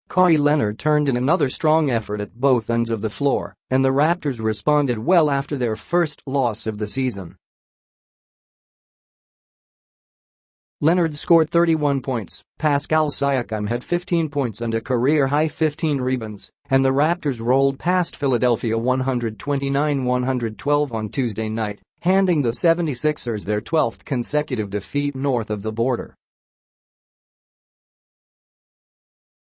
Kawhi Leonard turned in another strong effort at both ends of the floor, and the Raptors responded well after their first loss of the season. Leonard scored 31 points, Pascal Siakam had 15 points and a career-high 15 rebounds, and the Raptors rolled past Philadelphia 129-112 on Tuesday night, handing the 76ers their 12th consecutive defeat north of the border.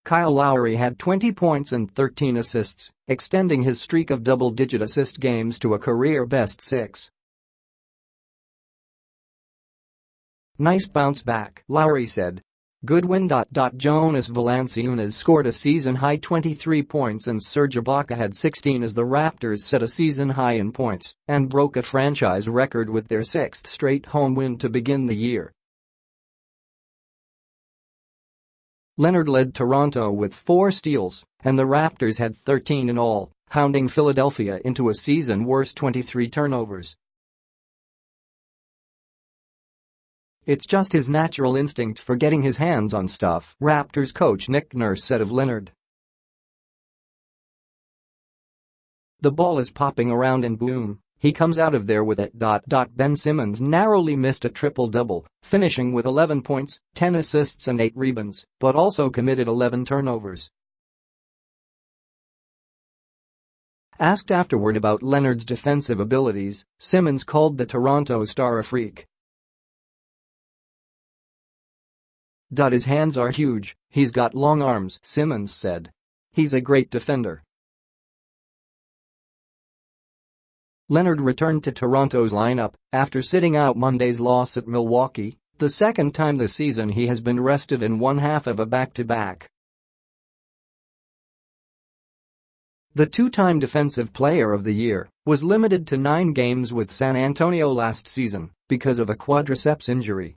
Kyle Lowry had 20 points and 13 assists, extending his streak of double-digit assist games to a career-best 6. "Nice bounce back," Lowry said. "Good win." Jonas Valanciunas scored a season-high 23 points and Serge Ibaka had 16 as the Raptors set a season-high in points and broke a franchise record with their 6th straight home win to begin the year. Leonard led Toronto with 4 steals, and the Raptors had 13 in all, hounding Philadelphia into a season-worst 23 turnovers. "It's just his natural instinct for getting his hands on stuff," Raptors coach Nick Nurse said of Leonard. "The ball is popping around and boom, he comes out of there with it." Ben Simmons narrowly missed a triple-double, finishing with 11 points, 10 assists and 8 rebounds, but also committed 11 turnovers. Asked afterward about Leonard's defensive abilities, Simmons called the Toronto star a freak. "His hands are huge, he's got long arms," Simmons said. "He's a great defender." Leonard returned to Toronto's lineup after sitting out Monday's loss at Milwaukee, the second time this season he has been rested in one half of a back-to-back. The two-time Defensive Player of the Year was limited to 9 games with San Antonio last season because of a quadriceps injury.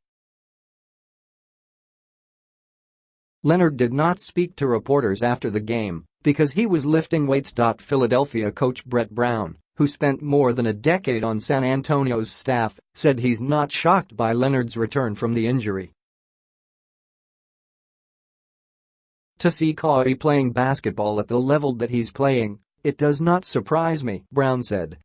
Leonard did not speak to reporters after the game because he was lifting weights. Philadelphia coach Brett Brown, who spent more than a decade on San Antonio's staff, said he's not shocked by Leonard's return from the injury. "To see Kawhi playing basketball at the level that he's playing, it does not surprise me," Brown said.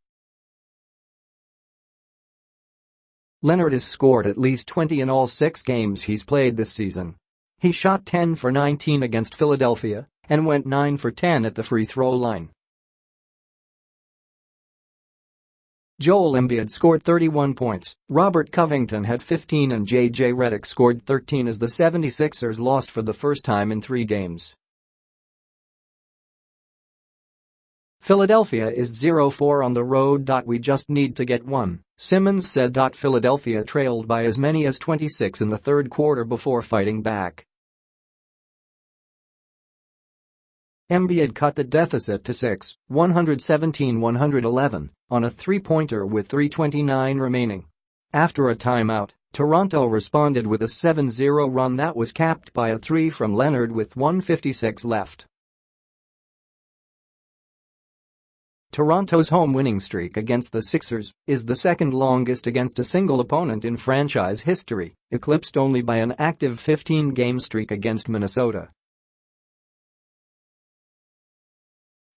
Leonard has scored at least 20 in all 6 games he's played this season. He shot 10 for 19 against Philadelphia and went 9 for 10 at the free throw line. Joel Embiid scored 31 points, Robert Covington had 15 and J.J. Redick scored 13 as the 76ers lost for the first time in 3 games. Philadelphia is 0-4 on the road. We just need to get one, Simmons said. Philadelphia trailed by as many as 26 in the third quarter before fighting back. Embiid cut the deficit to 6, 117-111, on a three-pointer with 3:29 remaining. After a timeout, Toronto responded with a 7-0 run that was capped by a 3 from Leonard with 1:56 left. Toronto's home winning streak against the Sixers is the second longest against a single opponent in franchise history, eclipsed only by an active 15-game streak against Minnesota.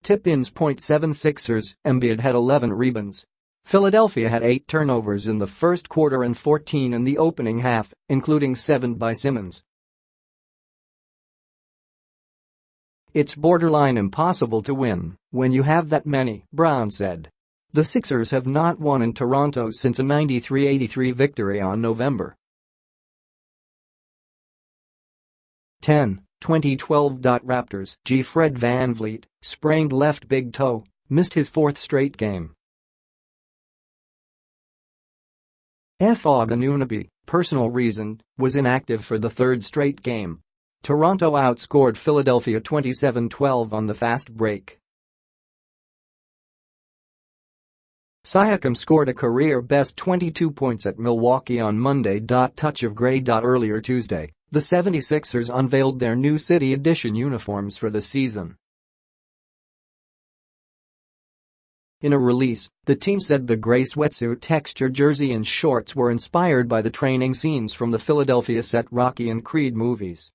Tip-ins. 76ers, Embiid had 11 rebounds. Philadelphia had 8 turnovers in the first quarter and 14 in the opening half, including 7 by Simmons. "It's borderline impossible to win when you have that many," Brown said. The Sixers have not won in Toronto since a 93-83 victory on November 10, 2012. Raptors G. Fred VanVleet, sprained left big toe, missed his 4th straight game. Anunoby, personal reason, was inactive for the 3rd straight game. Toronto outscored Philadelphia 27-12 on the fast break. Siakam scored a career-best 22 points at Milwaukee on Monday. Touch of gray. Earlier Tuesday, the 76ers unveiled their new City Edition uniforms for the season. In a release, the team said the gray sweatsuit texture jersey and shorts were inspired by the training scenes from the Philadelphia set Rocky and Creed movies.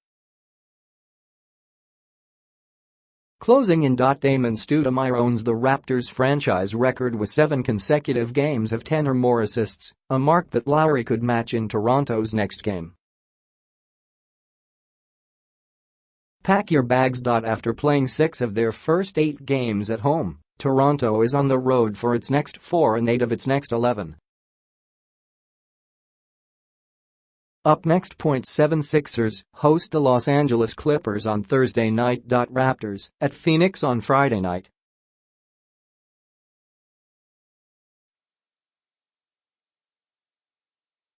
Closing in. Damon Stoudemire owns the Raptors franchise record with 7 consecutive games of 10 or more assists, a mark that Lowry could match in Toronto's next game. Pack your bags. After playing 6 of their first 8 games at home, Toronto is on the road for its next 4 and 8 of its next 11. Up next. 76ers host the Los Angeles Clippers on Thursday night. Raptors at Phoenix on Friday night.